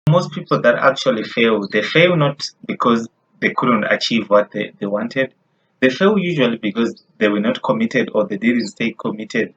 Most people that actually fail, they fail not because they couldn't achieve what they wanted. They fail usually because they were not committed or they didn't stay committed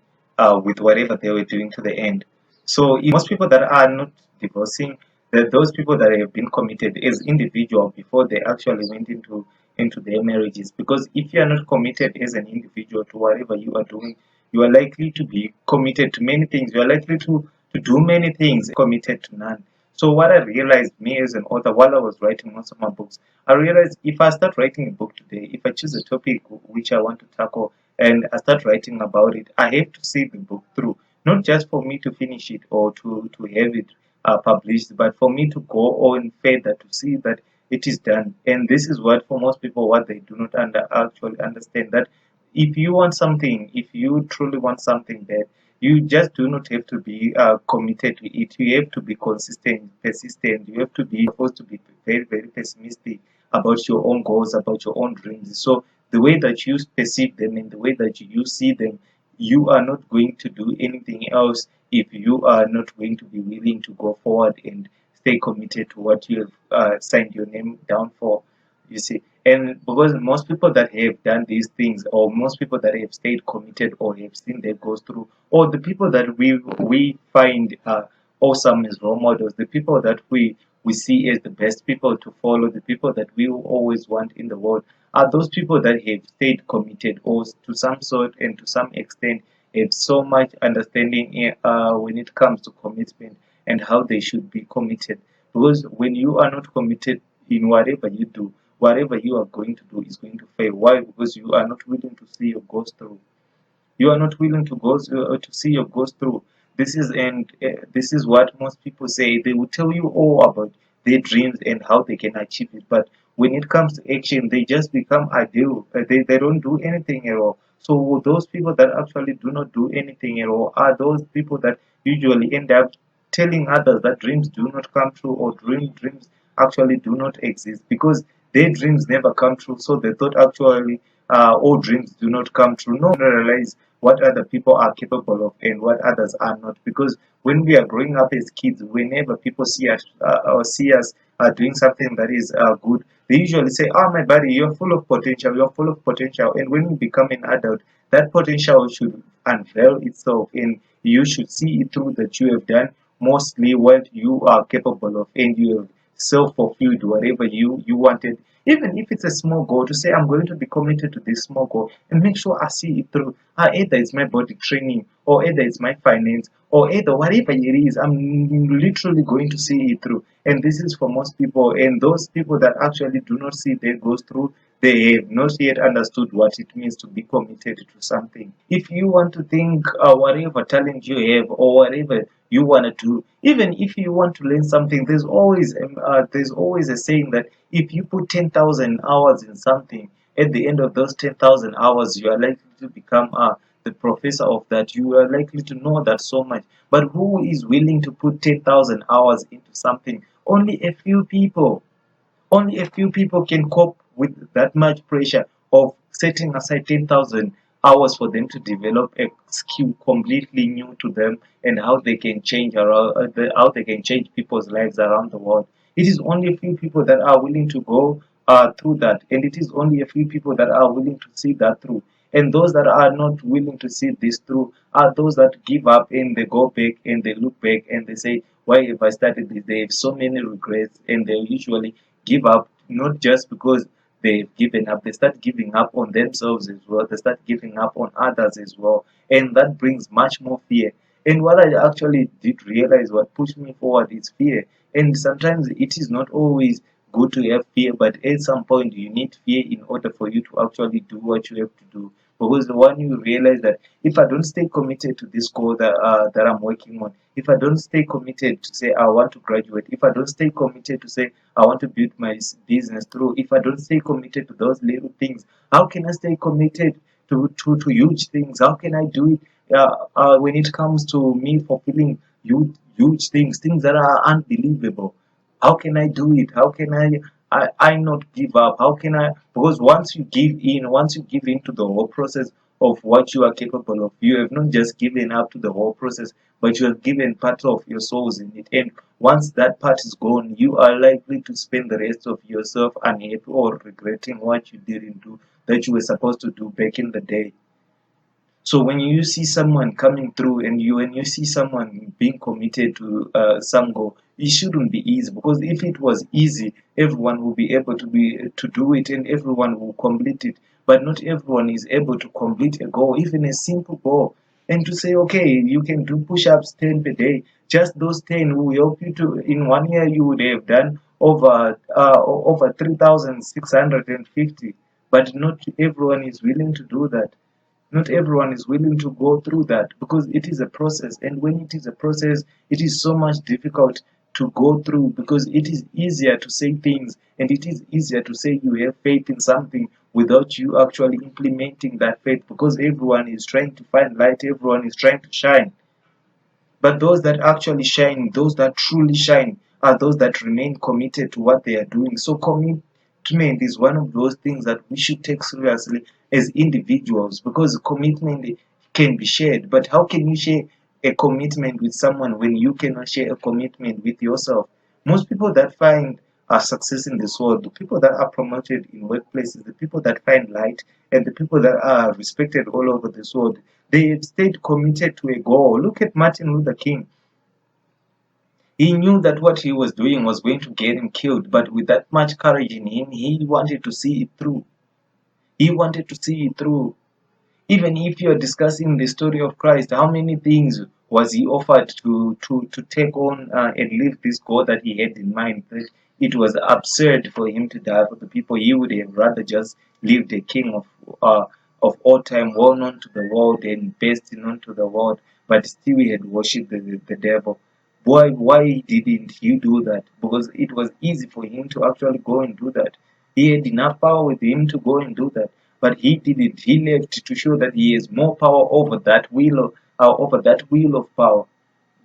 with whatever they were doing to the end. So most people that are not divorcing, those people that have been committed as individual before they actually went into their marriages. Because if you are not committed as an individual to whatever you are doing, you are likely to be committed to many things. You are likely to do many things, committed to none. So what I realized, me as an author, while I was writing most of my books, I realized if I start writing a book today, if I choose a topic which I want to tackle and I start writing about it, I have to see the book through, not just for me to finish it or to have it published, but for me to go on further to see that it is done. And this is what, for most people, what they do not actually understand, that if you want something, if you truly want something bad, you just do not have to be committed to it. You have to be consistent, persistent. You have to be supposed to be very, very pessimistic about your own goals, about your own dreams. So the way that you perceive them and the way that you see them, you are not going to do anything else if you are not going to be willing to go forward and stay committed to what you have signed your name down for. You see, and because most people that have done these things, or most people that have stayed committed or have seen their goals through, or the people that we find awesome as role models, the people that we see as the best people to follow, the people that we always want in the world, are those people that have stayed committed, or to some sort and to some extent have so much understanding when it comes to commitment and how they should be committed. Because when you are not committed in whatever you do, whatever you are going to do is going to fail. Why? Because you are not willing to see your goals through. You are not willing to go to see your goals through. This is what most people say. They will tell you all about their dreams and how they can achieve it, but when it comes to action, they just become ideal. They don't do anything at all. So those people that actually do not do anything at all are those people that usually end up telling others that dreams do not come true, or dreams actually do not exist, because their dreams never come true. So they thought actually all dreams do not come true. No one realize what other people are capable of and what others are not. Because when we are growing up as kids, whenever people see us doing something that is good, they usually say, "Oh, my buddy, you're full of potential. You're full of potential." And when we become an adult, that potential should unveil itself, and you should see it through that you have done mostly what you are capable of, and you have self-fulfilled whatever you wanted, even if it's a small goal, to say I'm going to be committed to this small goal and make sure I see it through. Either it's my body training, or either it's my finance, or either whatever it is, I'm literally going to see it through. And this is for most people, and those people that actually do not see their goals through, they have not yet understood what it means to be committed to something. If you want to think whatever talent you have or whatever you want to do, even if you want to learn something, there's always a saying that if you put 10,000 hours in something, at the end of those 10,000 hours, you are likely to become the professor of that. You are likely to know that so much. But who is willing to put 10,000 hours into something? Only a few people. Only a few people can cope with that much pressure of setting aside 10,000 hours for them to develop a skill completely new to them, and how they can how they can change people's lives around the world. It is only a few people that are willing to go through that, and it is only a few people that are willing to see that through. And those that are not willing to see this through are those that give up, and they go back and they look back and they say, "Why have I started this?" They have so many regrets, and they usually give up, not just because they've given up, they start giving up on themselves as well, they start giving up on others as well, and that brings much more fear. And what I actually did realize, what pushed me forward, is fear. And sometimes it is not always good to have fear, but at some point you need fear in order for you to actually do what you have to do. Because the one you realize that if I don't stay committed to this goal that I'm working on, if I don't stay committed to say I want to graduate, if I don't stay committed to say I want to build my business through, if I don't stay committed to those little things, how can I stay committed to huge things? How can I do it when it comes to me fulfilling huge things, things that are unbelievable? How can I do it? How can I not give up? How can I? Because once you give in to the whole process of what you are capable of, you have not just given up to the whole process, but you have given part of your souls in it. And Once that part is gone, you are likely to spend the rest of yourself unhappy or regretting what you didn't do that you were supposed to do back in the day. So when you see someone coming through, and when you see someone being committed to some goal, it shouldn't be easy, because if it was easy, everyone will be able to do it, and everyone will complete it. But not everyone is able to complete a goal, even a simple goal. And to say, okay, you can do push-ups 10 per day, just those 10 will help you to, in 1 year, you would have done over 3,650. But not everyone is willing to do that. Not everyone is willing to go through that, because it is a process, and when it is a process, it is so much difficult to go through, because it is easier to say things, and it is easier to say you have faith in something without you actually implementing that faith, because everyone is trying to find light, everyone is trying to shine. But those that actually shine, those that truly shine, are those that remain committed to what they are doing. So commitment is one of those things that we should take seriously as individuals, because commitment can be shared. But how can you share a commitment with someone when you cannot share a commitment with yourself? Most people that find success in this world, the people that are promoted in workplaces, the people that find light, and the people that are respected all over this world, they have stayed committed to a goal. Look at Martin Luther King. He knew that what he was doing was going to get him killed, but with that much courage in him, he wanted to see it through. He wanted to see it through. Even if you're discussing the story of Christ, how many things was he offered to take on and live this goal that he had in mind? That it was absurd for him to die for the people. He would have rather just lived a king of all time, well known to the world and best known to the world, but still he had worshipped the devil. Why didn't he do that? Because it was easy for him to actually go and do that. He had enough power with him to go and do that, but he didn't. He left to show that he has more power over that wheel of power,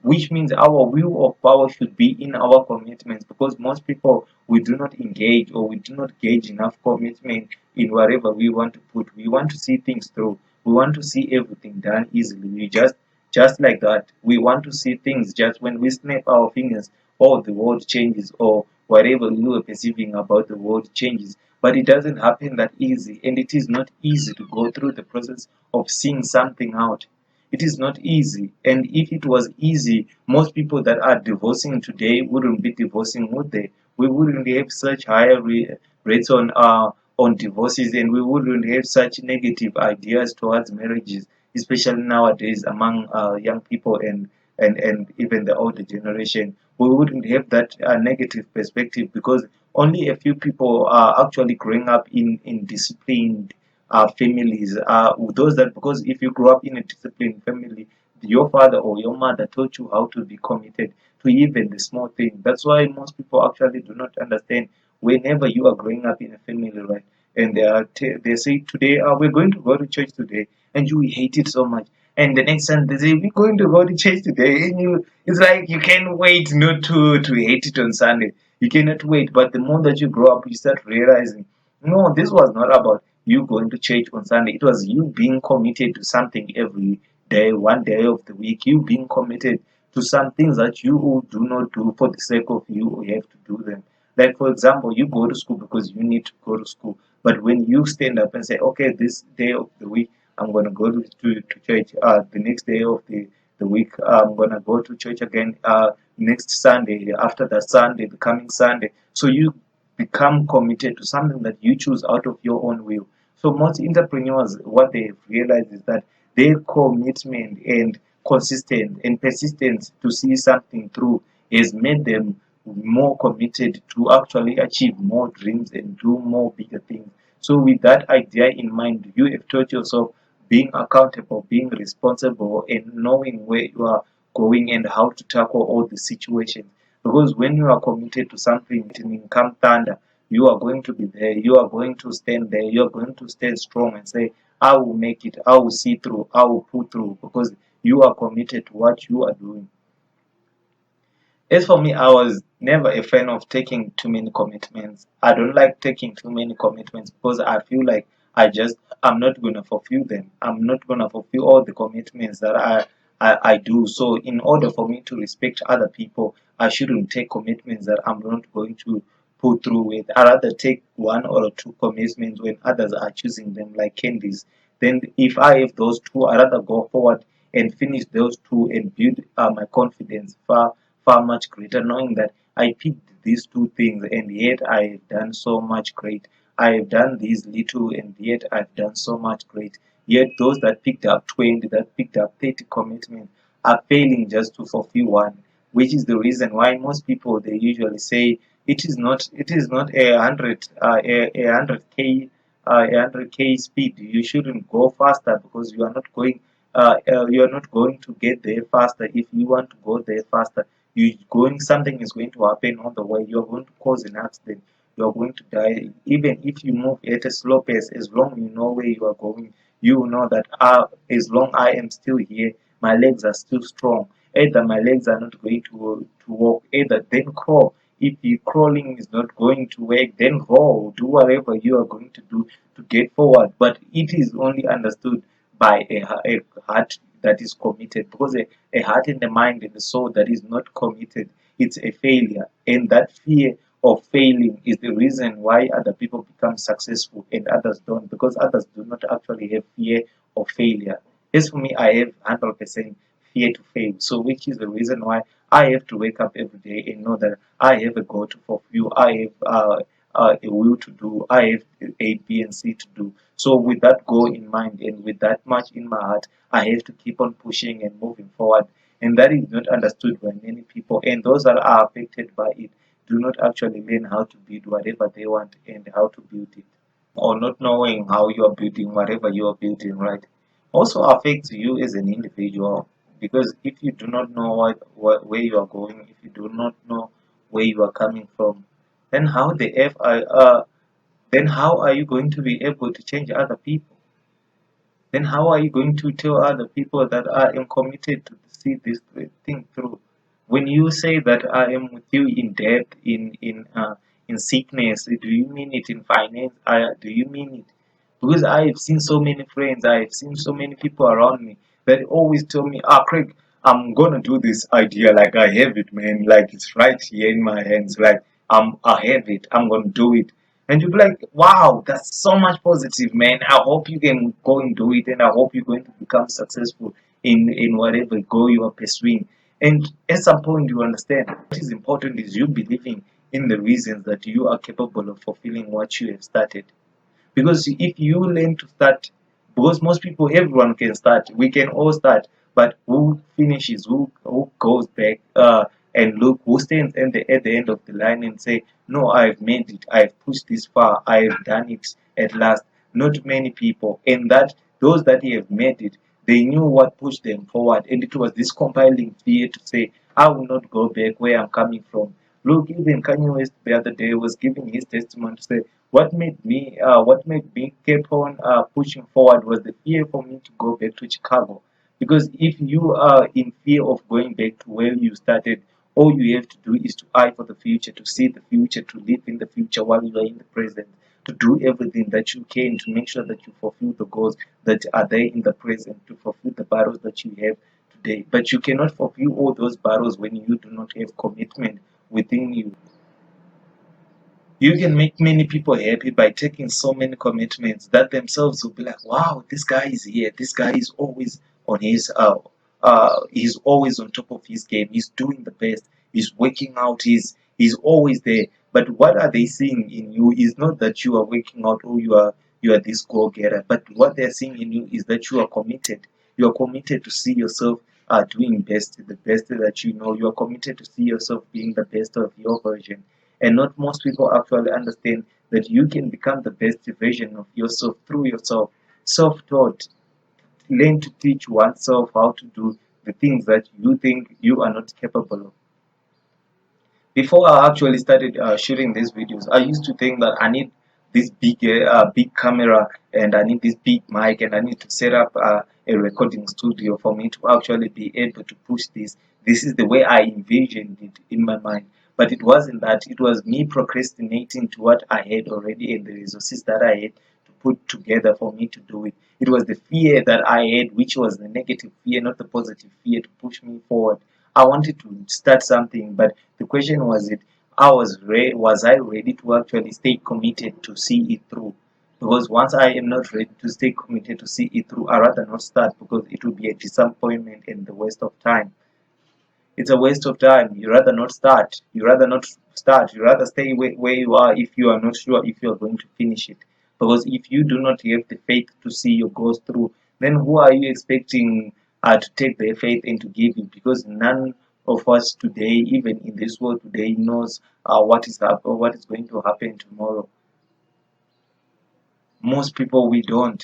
which means our will of power should be in our commitments, because most people, we do not engage, or we do not gauge enough commitment in whatever we want to put. We want to see things through. We want to see everything done easily. We just like that. We want to see things just when we snap our fingers, all the world changes, or whatever we were perceiving about the world changes. But it doesn't happen that easy, and it is not easy to go through the process of seeing something out. It is not easy. And if it was easy, most people that are divorcing today wouldn't be divorcing, would they? We wouldn't have such higher rates on divorces, and we wouldn't have such negative ideas towards marriages, especially nowadays among young people and even the older generation. We wouldn't have that negative perspective, because only a few people are actually growing up in disciplined families, those that, because if you grow up in a disciplined family, your father or your mother taught you how to be committed to even the small thing. That's why most people actually do not understand, whenever you are growing up in a family, right? And they say today, we're going to go to church today, and you hate it so much. And the next time they say, we're going to go to church today, and it's like you can't wait not to hate it on Sunday. You cannot wait. But the more that you grow up, you start realizing, no, this was not about you going to church on Sunday. It was you being committed to something every day, one day of the week. You being committed to some things that you do not do for the sake of you, you have to do them. Like, for example, you go to school because you need to go to school. But when you stand up and say, okay, this day of the week, I'm going to go to church. The next day of the week, I'm going to go to church again next Sunday, after that Sunday, the coming Sunday. So you become committed to something that you choose out of your own will. So most entrepreneurs, what they've realized is that their commitment and consistent and persistence to see something through has made them more committed to actually achieve more dreams and do more bigger things. So with that idea in mind, you have taught yourself being accountable, being responsible, and knowing where you are going and how to tackle all the situations. Because when you are committed to something, in come thunder, you are going to be there, you are going to stand there, you are going to stand strong and say, I will make it, I will see through, I will pull through, because you are committed to what you are doing. As for me, I was never a fan of taking too many commitments. I don't like taking too many commitments, because I feel like I'm not gonna fulfill them. I'm not gonna fulfill all the commitments that I do. So in order for me to respect other people, I shouldn't take commitments that I'm not going to put through with. I rather take one or two commitments when others are choosing them like candies. Then if I have those two, I rather go forward and finish those two and build my confidence far much greater, knowing that I picked these two things and yet I have done so much great. I have done these little and yet I've done so much great. Yet those that picked up 20, that picked up 30 commitments are failing just to fulfill one, which is the reason why most people they usually say it is not a hundred k speed. You shouldn't go faster because you are not going to get there faster. If you want to go there faster, something is going to happen on the way. You are going to cause an accident. You are going to die. Even if you move at a slow pace, as long you know where you are going, you will know that as long I am still here, my legs are still strong. Either my legs are not going to walk, either then crawl. If the crawling is not going to work, then roll. Do whatever you are going to do to get forward. But it is only understood by a heart that is committed, because a heart and a mind and a soul that is not committed, it's a failure. And that fear of failing is the reason why other people become successful and others don't, because others do not actually have fear of failure. As for me, I have 100% fear to fail. So, which is the reason why I have to wake up every day and know that I have a goal to fulfill. I have a will to do. I have A, B, and C to do. So, with that goal in mind and with that much in my heart, I have to keep on pushing and moving forward. And that is not understood by many people. And those that are affected by it do not actually learn how to build whatever they want and how to build it, or not knowing how you are building whatever you are building, right, also affects you as an individual. Because if you do not know where you are going, if you do not know where you are coming from, then how are you going to be able to change other people? Then how are you going to tell other people that I am committed to see this thing through? When you say that I am with you in debt, in sickness, do you mean it in finance? Do you mean it? Because I've seen so many friends, I've seen so many people around me that always tell me, Craig, I'm gonna do this idea like I have it, man. Like it's right here in my hands. Like I have it. I'm gonna do it. And you'll be like, wow, that's so much positive, man. I hope you can go and do it, and I hope you're going to become successful in whatever goal you are pursuing. And at some point, you understand what is important is you believing in the reasons that you are capable of fulfilling what you have started. Because if you learn to start, because most people, everyone can start, we can all start, but who finishes, who goes back and look, who stands at the end of the line and say, no, I've made it, I've pushed this far, I've done it at last. Not many people. And that those that have made it, they knew what pushed them forward, and it was this compiling fear to say, I will not go back where I'm coming from. Look, even Kanye West the other day was giving his testimony to say, what made me keep on pushing forward was the fear for me to go back to Chicago. Because if you are in fear of going back to where you started, all you have to do is to eye for the future, to see the future, to live in the future while you are in the present, to do everything that you can to make sure that you fulfill the goals that are there in the present, to fulfill the battles that you have today. But you cannot fulfill all those battles when you do not have commitment within you. You can make many people happy by taking so many commitments that themselves will be like, wow, this guy is here. This guy is always on he's always on top of his game. He's doing the best. He's working out. He's always there. But what are they seeing in you is not that you are working out or you are this go-getter. But what they're seeing in you is that you are committed. You are committed to see yourself doing the best that you know. You are committed to see yourself being the best of your version. And not most people actually understand that you can become the best version of yourself through yourself. Self-taught, learn to teach oneself how to do the things that you think you are not capable of. Before I actually started shooting these videos, I used to think that I need this big camera, and I need this big mic, and I need to set up a recording studio for me to actually be able to push this. This is the way I envisioned it in my mind. But it wasn't that. It was me procrastinating to what I had already and the resources that I had to put together for me to do it. It was the fear that I had, which was the negative fear, not the positive fear, to push me forward. I wanted to start something, but the question was it was I ready to actually stay committed to see it through? Because once I am not ready to stay committed to see it through, I rather not start because it will be a disappointment and the waste of time. It's a waste of time. You rather not start. You rather not start. You rather stay where you are if you are not sure if you are going to finish it. Because if you do not have the faith to see your goals through, then who are you expecting to take their faith and to give you? Because none of us today, even in this world today, knows what is going to happen tomorrow. Most people we don't.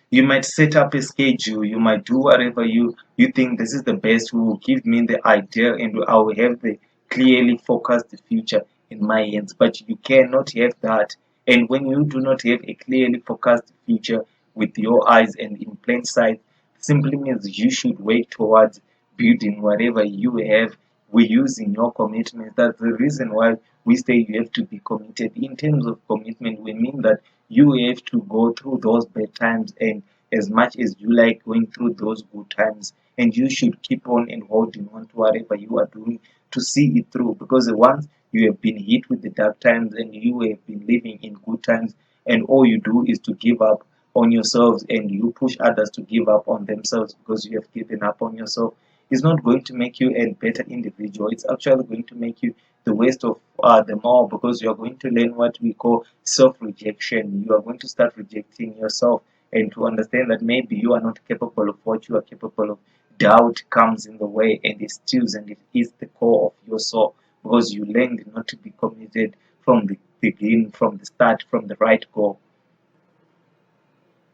You might set up a schedule, you might do whatever you think this is the best, who will give me the idea, and I will have the clearly focused future in my hands. But you cannot have that. And when you do not have a clearly focused future with your eyes and in plain sight, simply means you should work towards building whatever you have. We using your commitment. That's the reason why we say you have to be committed. In terms of commitment, we mean that you have to go through those bad times, and as much as you like going through those good times, and you should keep on and holding on to whatever you are doing to see it through. Because once you have been hit with the dark times and you have been living in good times, and all you do is to give up on yourselves, and you push others to give up on themselves because you have given up on yourself, it's not going to make you a better individual. It's actually going to make you the waste of them all, because you are going to learn what we call self-rejection. You are going to start rejecting yourself, and to understand that maybe you are not capable of what you are capable of. Doubt comes in the way, and it steals, and it is the core of your soul, because you learned not to be committed from the beginning, from the start, from the right goal.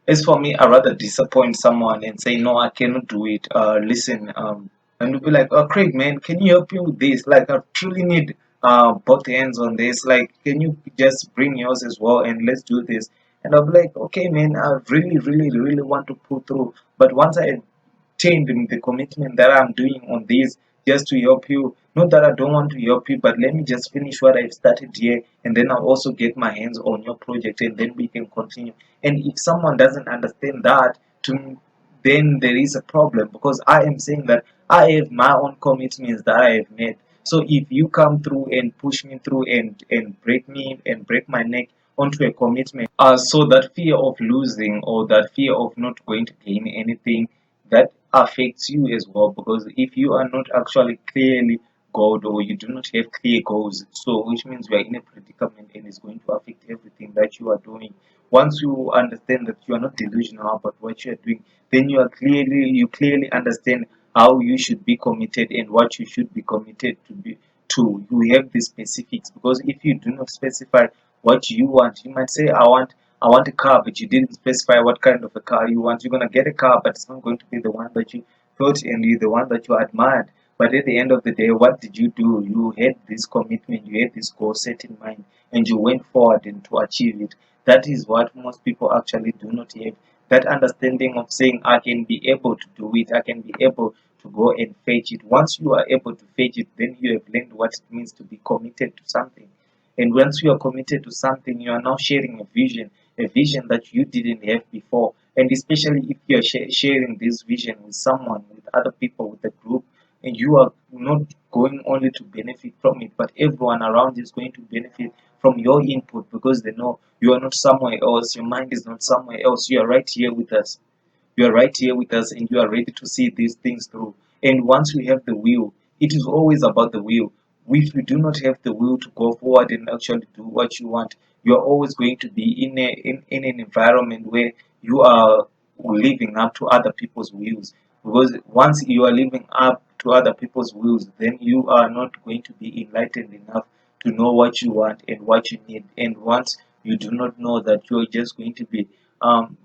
As for me, I rather disappoint someone and say, no, I cannot do it. Listen, and you'll be like, oh, Craig, man, can you help me with this? Like, I truly need both hands on this. Like, can you just bring yours as well and let's do this? And I'll be like, okay, man, I really, really, really want to pull through. But once I change in the commitment that I'm doing on this just to help you. Not that I don't want to help you, but let me just finish what I've started here, and then I'll also get my hands on your project, and then we can continue. And if someone doesn't understand that, to me, then there is a problem, because I am saying that I have my own commitments that I have made. So if you come through and push me through and break me and break my neck onto a commitment, so that fear of losing or that fear of not going to gain anything, that affects you as well. Because if you are not actually clearly goaled, or you do not have clear goals, so which means you are in a predicament, and it's going to affect everything that you are doing. Once you understand that you are not delusional about what you are doing, then you clearly understand how you should be committed and what you should be committed to be to. You have the specifics, because if you do not specify what you want, you might say, I want a car, but you didn't specify what kind of a car you want. You're gonna get a car, but it's not going to be the one that you thought and the one that you admired. But at the end of the day, what did you do? You had this commitment, you had this goal set in mind, and you went forward and to achieve it. That is what most people actually do not have. That understanding of saying, I can be able to do it, I can be able to go and fetch it. Once you are able to fetch it, then you have learned what it means to be committed to something. And once you are committed to something, you are now sharing a vision that you didn't have before. And especially if you are sharing this vision with someone, with other people, with a group, and you are not going only to benefit from it, but everyone around is going to benefit from your input, because they know you are not somewhere else, your mind is not somewhere else, you are right here with us. You are right here with us, and you are ready to see these things through. And once we have the will, it is always about the will. If you do not have the will to go forward and actually do what you want, you are always going to be in an environment where you are living up to other people's wills. Because once you are living up to other people's wills, then you are not going to be enlightened enough to know what you want and what you need. And once you do not know that, you're just going to be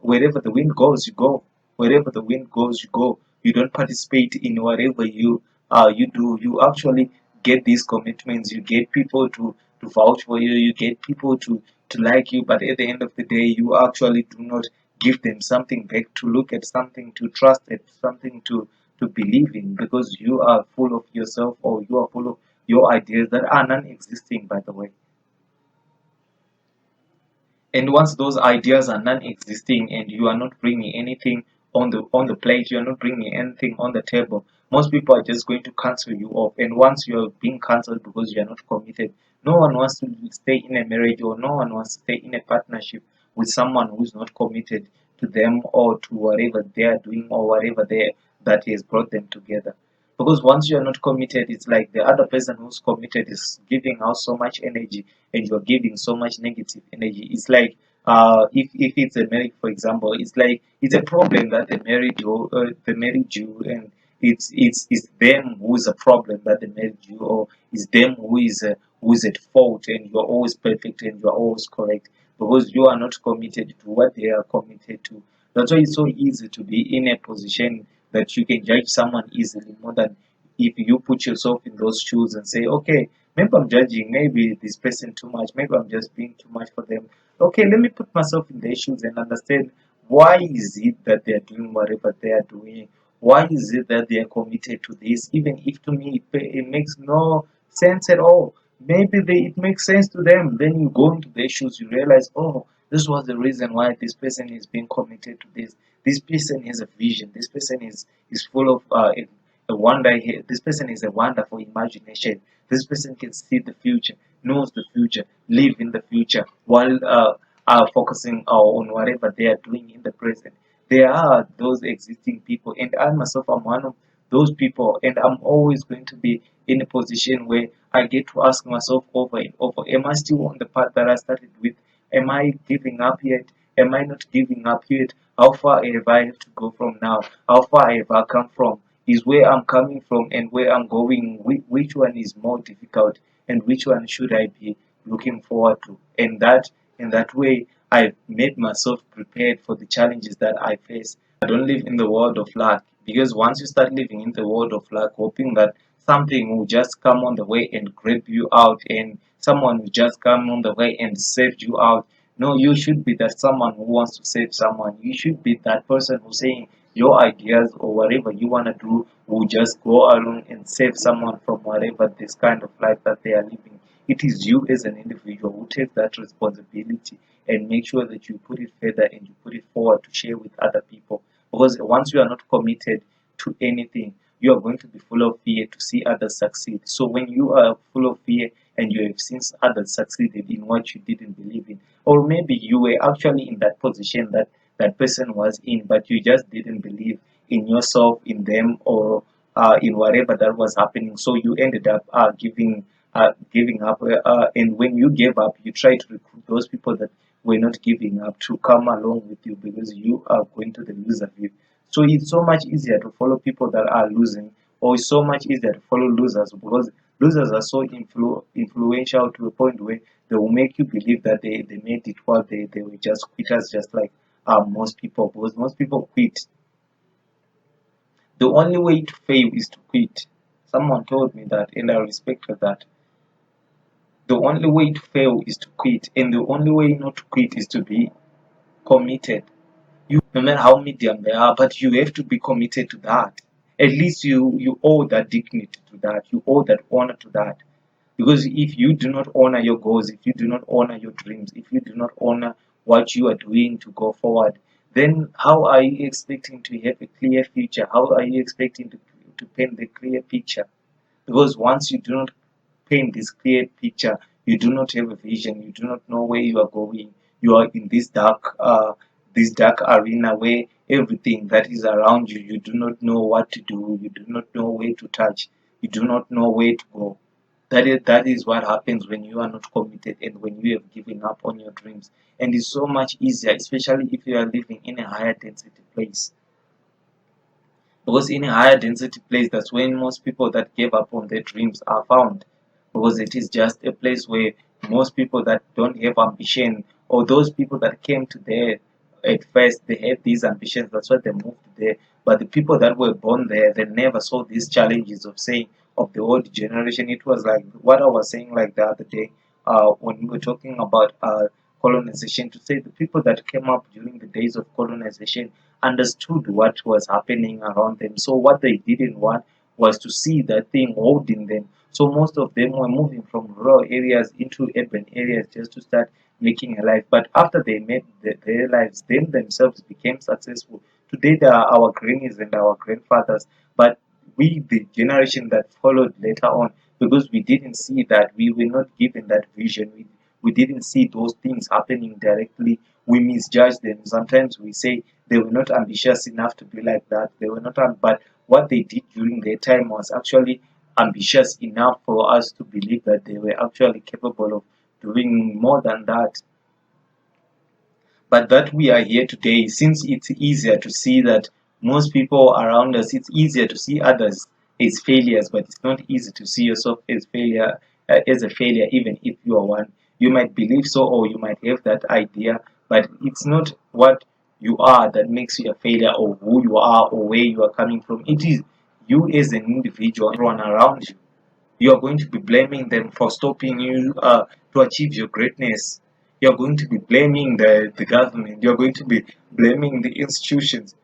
wherever the wind goes, you go. Wherever the wind goes, you go. You don't participate in whatever you do. You actually get these commitments. You get people to vouch for you. You get people to like you. But at the end of the day, you actually do not give them something back to look at, something to trust at, something to believe in, because you are full of yourself, or you are full of your ideas that are non-existing, by the way. And once those ideas are non-existing and you are not bringing anything on the plate, you are not bringing anything on the table, most people are just going to cancel you off. And once you are being cancelled because you are not committed, no one wants to stay in a marriage, or no one wants to stay in a partnership with someone who's not committed to them or to whatever they are doing or whatever they that has brought them together. Because once you are not committed, it's like the other person who's committed is giving out so much energy and you're giving so much negative energy. It's like if it's a marriage, for example, it's like it's a problem that they married you, and it's them who's a problem that they married you, or it's them who is at fault, and you're always perfect and you're always correct because you are not committed to what they are committed to. That's why it's so easy to be in a position that you can judge someone easily, more than if you put yourself in those shoes and say, okay, maybe I'm judging, maybe this person too much, maybe I'm just being too much for them. Okay, let me put myself in their shoes and understand why is it that they are doing whatever they are doing? Why is it that they are committed to this? Even if to me it makes no sense at all. Maybe it makes sense to them. Then you go into their shoes, you realize, oh, this was the reason why this person is being committed to this. This person has a vision. This person is full of a wonder. This person is a wonderful imagination. This person can see the future, knows the future, live in the future while focusing on whatever they are doing in the present. There are those existing people, and I myself am one of those people, and I'm always going to be in a position where I get to ask myself over and over, am I still on the path that I started with? Am I giving up yet? Am I not giving up yet? How far have I to go from now? How far have I come from? Is where I'm coming from and where I'm going, which one is more difficult, and which one should I be looking forward to? And that in that way, I've made myself prepared for the challenges that I face. I don't live in the world of luck, because once you start living in the world of luck, hoping that something will just come on the way and grab you out, and someone will just come on the way and save you out. No, you should be that someone who wants to save someone. You should be that person who's saying your ideas or whatever you want to do will just go along and save someone from whatever this kind of life that they are living. It is you as an individual who takes that responsibility and make sure that you put it further and you put it forward to share with other people. Because once you are not committed to anything, you are going to be full of fear to see others succeed. So when you are full of fear and you have seen others succeeded in what you didn't believe in, or maybe you were actually in that position that that person was in, but you just didn't believe in yourself, in them, or in whatever that was happening. So you ended up giving up. And when you gave up, you try to recruit those people that were not giving up to come along with you, because you are going to the loser view. So it's so much easier to follow people that are losing, or it's so much easier to follow losers, because losers are so influential to a point where they will make you believe that they made it while they were just quitters, just like most people, because most people quit. The only way to fail is to quit. Someone told me that, and I respected that. The only way to fail is to quit, and the only way not to quit is to be committed. You, no matter how medium they are, but you have to be committed to that. At least you owe that dignity to that. You owe that honor to that. Because if you do not honor your goals, if you do not honor your dreams, if you do not honor what you are doing to go forward, then how are you expecting to have a clear future? How are you expecting to paint the clear picture? Because once you do not paint this clear picture, you do not have a vision, you do not know where you are going. You are in this dark arena where everything that is around you, you do not know what to do, you do not know where to touch, you do not know where to go. That is what happens when you are not committed and when you have given up on your dreams. And it's so much easier, especially if you are living in a higher density place. Because in a higher density place, that's when most people that gave up on their dreams are found. Because it is just a place where most people that don't have ambition, or those people that came to there at first, they had these ambitions, that's why they moved there. But the people that were born there, they never saw these challenges of saying of the old generation. It was like what I was saying like the other day, when we were talking about colonization, to say the people that came up during the days of colonization understood what was happening around them. So what they didn't want was to see that thing holding them. So most of them were moving from rural areas into urban areas just to start making a life. But after they made their lives, then themselves became successful. Today they are our grannies and our grandfathers. But we, the generation that followed later on, because we didn't see that, we were not given that vision. We didn't see those things happening directly. We misjudge them. Sometimes we say they were not ambitious enough to be like that. They were not, but what they did during their time was actually ambitious enough for us to believe that they were actually capable of doing more than that. But that we are here today, since it's easier to see that most people around us, it's easier to see others as failures, but it's not easy to see yourself as failure, as a failure, even if you are one. You might believe so, or you might have that idea, but it's not what you are that makes you a failure, or who you are, or where you are coming from. It is you as an individual, everyone around you. You are going to be blaming them for stopping you to achieve your greatness. You're going to be blaming the government. You're going to be blaming the institutions.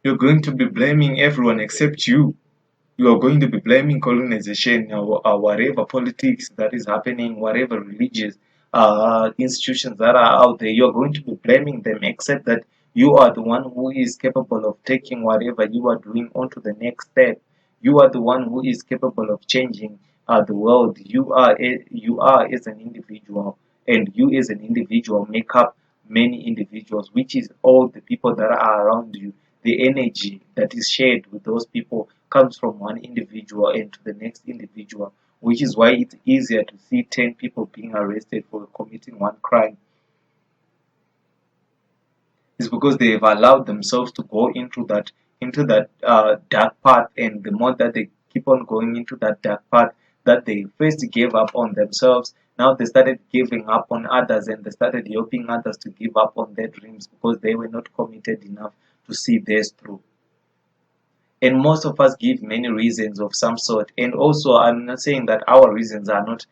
You're going to be blaming everyone except you. You are going to be blaming colonization or whatever politics that is happening, whatever religious institutions that are out there. You're going to be blaming them, except that you are the one who is capable of taking whatever you are doing onto the next step. You are the one who is capable of changing the world. You are as an individual, and you as an individual make up many individuals, which is all the people that are around you. The energy that is shared with those people comes from one individual and to the next individual, which is why it's easier to see 10 people being arrested for committing one crime. It's because they've allowed themselves to go into that dark path, and the more that they keep on going into that dark path, that they first gave up on themselves. Now they started giving up on others, and they started helping others to give up on their dreams because they were not committed enough to see theirs through. And most of us give many reasons of some sort. And also, I'm not saying that our reasons are not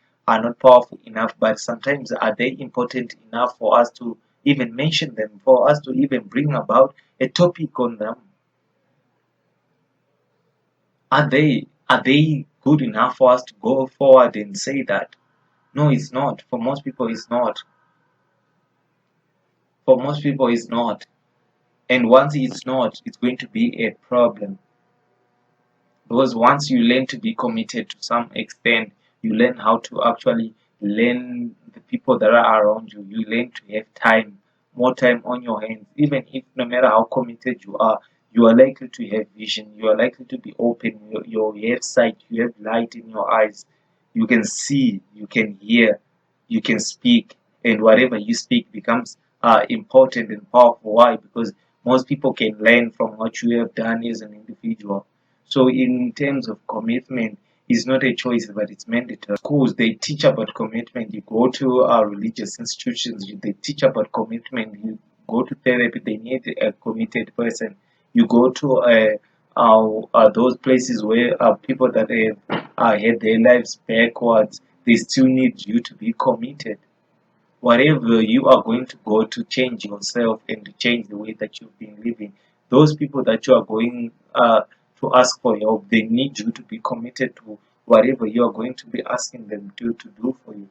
powerful enough, but sometimes are they important enough for us to even mention them, for us to even bring about a topic on them? Are they good enough for us to go forward and say that? No, it's not. For most people, it's not. For most people, it's not. And once it's not, it's going to be a problem. Because once you learn to be committed to some extent, you learn how to actually learn the people that are around you. You learn to have time, more time on your hands. Even if no matter how committed you are likely to have vision. You are likely to be open. You have sight. You have light in your eyes. You can see. You can hear. You can speak. And whatever you speak becomes important and powerful. Why? Because most people can learn from what you have done as an individual. So in terms of commitment, it's not a choice, but it's mandatory. Schools, they teach about commitment. You go to religious institutions, they teach about commitment. You go to therapy, they need a committed person. You go to those places where people that have had their lives backwards, they still need you to be committed. Whatever you are going to go to change yourself and to change the way that you've been living, those people that you are going to ask for help, they need you to be committed to whatever you are going to be asking them to do for you.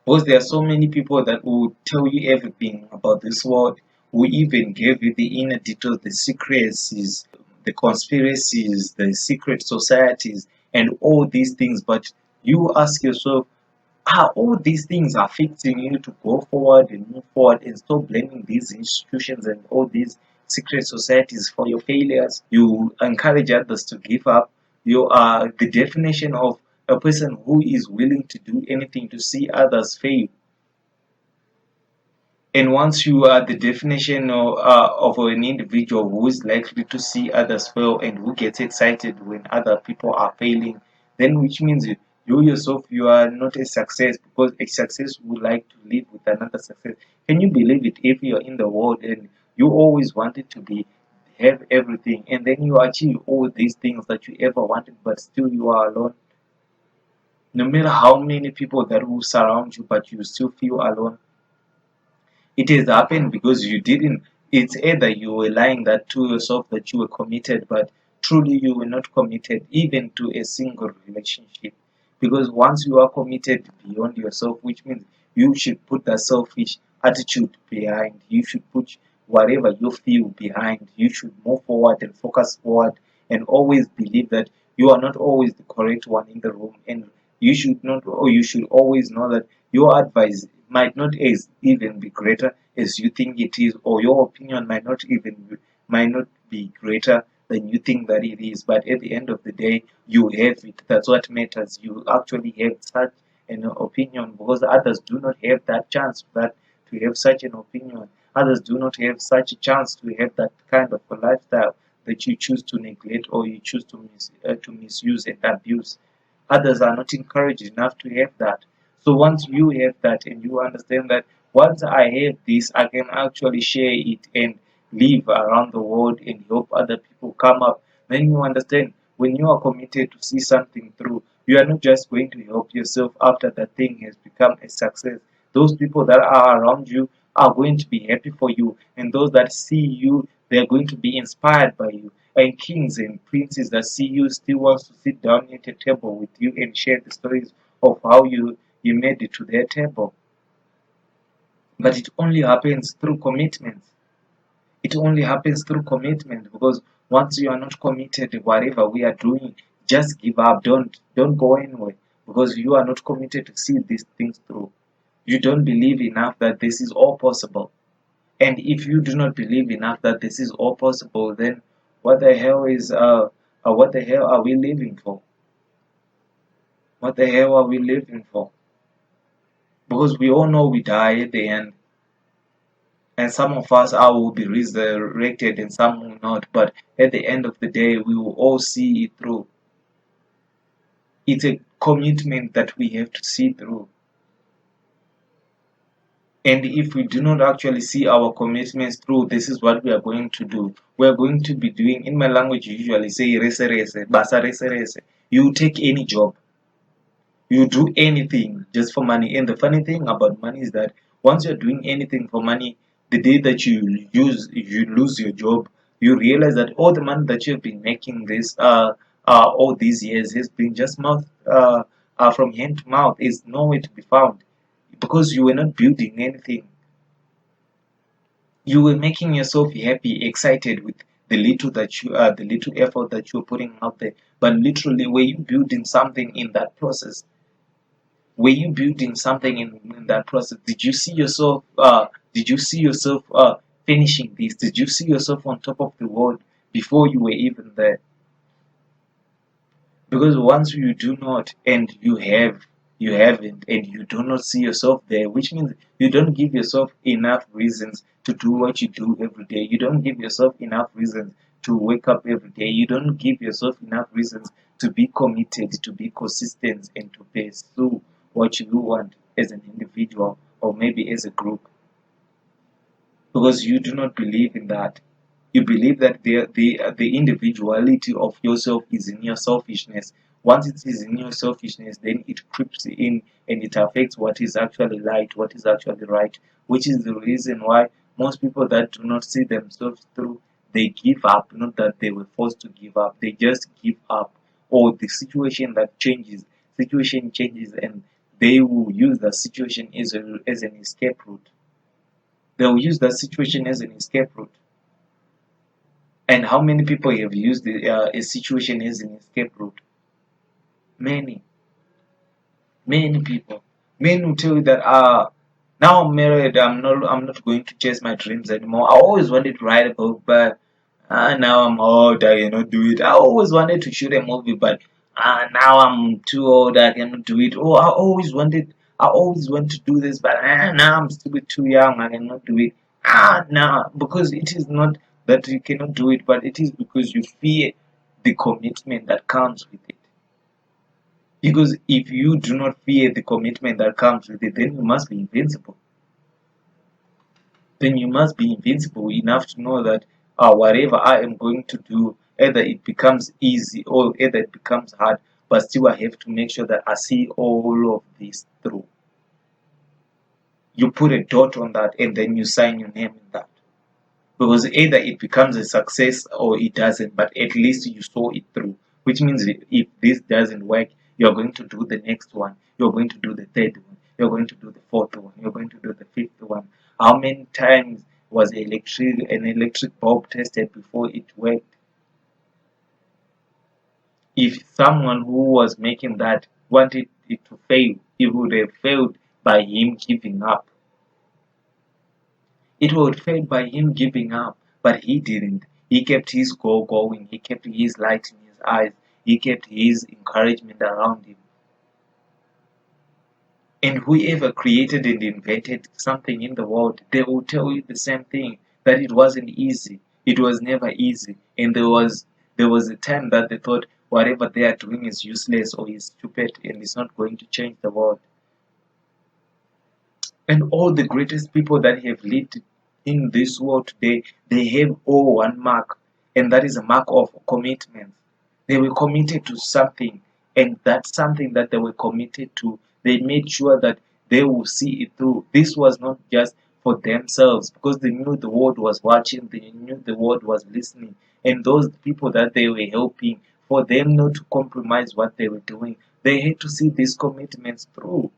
Because there are so many people that will tell you everything about this world, who even give you the inner details, the secrecies, the conspiracies, the secret societies, and all these things. But you ask yourself, are all these things affecting you to go forward and move forward and stop blaming these institutions and all these secret societies for your failures? You encourage others to give up. You are the definition of a person who is willing to do anything to see others fail. And once you are the definition of an individual who is likely to see others fail and who gets excited when other people are failing, then which means you yourself, you are not a success, because a success would like to live with another success. Can you believe it? If you're in the world and you always wanted to be have everything, and then you achieve all these things that you ever wanted, but still you are alone. No matter how many people that will surround you, but you still feel alone. It has happened because you didn't. It's either you were lying that to yourself that you were committed, but truly you were not committed even to a single relationship. Because once you are committed beyond yourself, which means you should put that selfish attitude behind, you should put whatever you feel behind, you should move forward and focus forward, and always believe that you are not always the correct one in the room, and you should not, or you should always know that your advice might not as even be greater as you think it is, or your opinion might not be greater than you think that it is. But at the end of the day, you have it. That's what matters. You actually have such an opinion, because others do not have that chance, that to have such an opinion. Others do not have such a chance to have that kind of a lifestyle that you choose to neglect, or you choose to misuse and abuse. Others are not encouraged enough to have that. So once you have that and you understand that once I have this, I can actually share it and live around the world and help other people come up, then you understand when you are committed to see something through, you are not just going to help yourself after that thing has become a success. Those people that are around you are going to be happy for you, and those that see you, they are going to be inspired by you. And kings and princes that see you still wants to sit down at a table with you and share the stories of how you made it to their table. But it only happens through commitment. It only happens through commitment, because once you are not committed, whatever we are doing, just give up. Don't go anywhere, because you are not committed to see these things through. You don't believe enough that this is all possible. And if you do not believe enough that this is all possible, then what the hell are we living for? What the hell are we living for? Because we all know we die at the end, and some of us are will be resurrected and some will not. But at the end of the day, we will all see it through. It's a commitment that we have to see through. And if we do not actually see our commitments through, this is what we are going to do. We are going to be doing, in my language, you usually say, rese rese, basa rese rese. You take any job, you do anything just for money. And the funny thing about money is that once you're doing anything for money, the day that you lose your job, you realize that all the money that you've been making all these years has been just from hand to mouth, is nowhere to be found, because you were not building anything. You were making yourself happy, excited with the little effort that you're putting out there. But literally, were you building something in that process? Were you building something in that process? Did you see yourself finishing this? Did you see yourself on top of the world before you were even there? Because once you do not, and you haven't, and you do not see yourself there, which means you don't give yourself enough reasons to do what you do every day. You don't give yourself enough reasons to wake up every day. You don't give yourself enough reasons to be committed, to be consistent, and to pursue what you want as an individual, or maybe as a group, because you do not believe in that. You believe that the individuality of yourself is in your selfishness. Once it is in your selfishness, then it creeps in and it affects what is actually light, what is actually right, which is the reason why most people that do not see themselves through, they give up. Not that they were forced to give up, they just give up. Or the situation changes, and they will use the situation as an escape route. They will use that situation as an escape route. And how many people have used a situation as an escape route? Many, many people. Men will tell you that now I'm married, I'm not going to chase my dreams anymore. I always wanted to write a book, but now I'm old, I cannot do it. I always wanted to shoot a movie, but now I'm too old, I cannot do it. Oh, I always want to do this, but now I'm still too young, I cannot do it. No, because it is not that you cannot do it, but it is because you fear the commitment that comes with it. Because if you do not fear the commitment that comes with it, then you must be invincible. Then you must be invincible enough to know that whatever I am going to do, either it becomes easy or either it becomes hard, but still I have to make sure that I see all of this through. You put a dot on that and then you sign your name in that. Because either it becomes a success or it doesn't, but at least you saw it through. Which means if this doesn't work, You're going to do the next one. You're going to do the third one. You're going to do the fourth one. You're going to do the fifth one. How many times was an electric bulb tested before it worked? If someone who was making that wanted it to fail, it would have failed by him giving up. It would fail by him giving up, but he didn't. He kept his goal going. He kept his light in his eyes. He kept his encouragement around him. And whoever created and invented something in the world, they will tell you the same thing, that it wasn't easy. It was never easy. And there was a time that they thought whatever they are doing is useless or is stupid and is not going to change the world. And all the greatest people that have lived in this world today, they have all one mark, and that is a mark of commitment. They were committed to something, and that something that they were committed to, they made sure that they will see it through. This was not just for themselves, because they knew the world was watching, they knew the world was listening, and those people that they were helping, for them not to compromise what they were doing, they had to see these commitments through.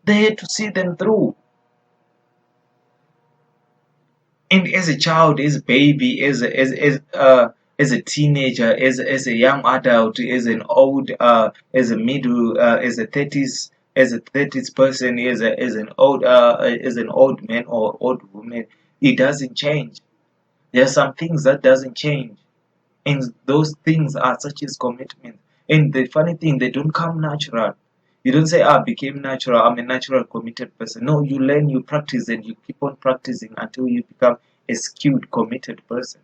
They had to see them through. And as a child, as a baby, as a teenager, as a young adult, as an old, as a middle, as a thirties person, as an old man or old woman, it doesn't change. There are some things that doesn't change, and those things are such as commitment. And the funny thing, they don't come natural. You don't say, I became natural, I'm a natural committed person. No, you learn, you practice, and you keep on practicing until you become a skilled committed person.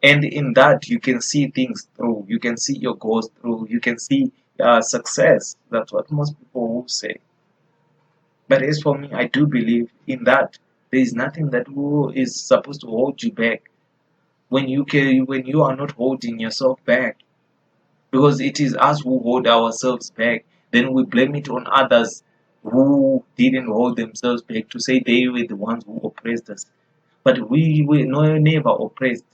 And in that, you can see things through, you can see your goals through, you can see success. That's what most people will say. But as for me, I do believe in that. There is nothing that is supposed to hold you back when you are not holding yourself back, because it is us who hold ourselves back. Then we blame it on others who didn't hold themselves back, to say they were the ones who oppressed us. But we were never oppressed.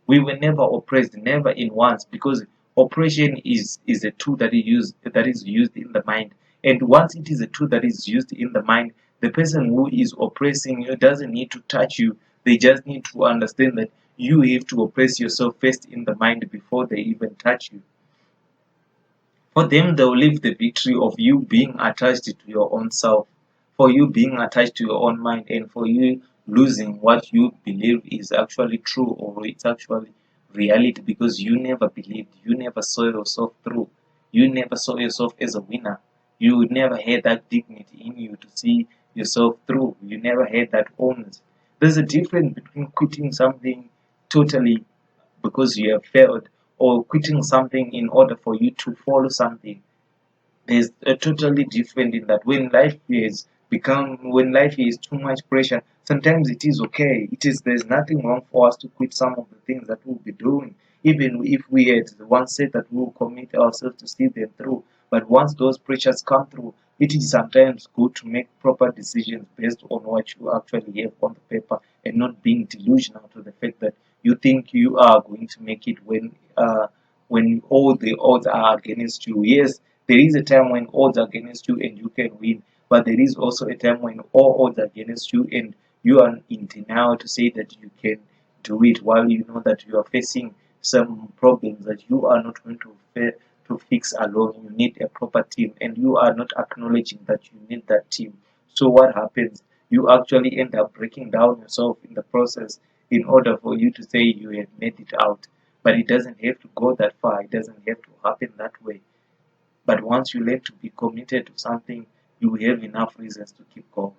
We were never oppressed, never in once, because oppression is a tool that is used in the mind. And once it is a tool that is used in the mind, the person who is oppressing you doesn't need to touch you. They just need to understand that you have to oppress yourself first in the mind before they even touch you. For them, they'll leave the victory of you being attached to your own self, for you being attached to your own mind, and for you losing what you believe is actually true or it's actually reality, because you never believed, you never saw yourself through, you never saw yourself as a winner. You never had that dignity in you to see yourself through. You never had that honest. There's a difference between quitting something totally because you have failed, or quitting something in order for you to follow something. There's a totally different in that. When life is too much pressure, sometimes it is okay. There's nothing wrong for us to quit some of the things that we'll be doing, even if we had once said that we'll commit ourselves to see them through. But once those pressures come through, it is sometimes good to make proper decisions based on what you actually have on the paper, and not being delusional to the fact that you think you are going to make it when all the odds are against you. Yes, there is a time when odds are against you and you can win, but there is also a time when all odds are against you and you are in denial to say that you can do it, while you know that you are facing some problems that you are not going to fix alone. You need a proper team, and you are not acknowledging that you need that team. So what happens? You actually end up breaking down yourself in the process in order for you to say you have made it out. But it doesn't have to go that far. It doesn't have to happen that way. But once you learn to be committed to something, you have enough reasons to keep going.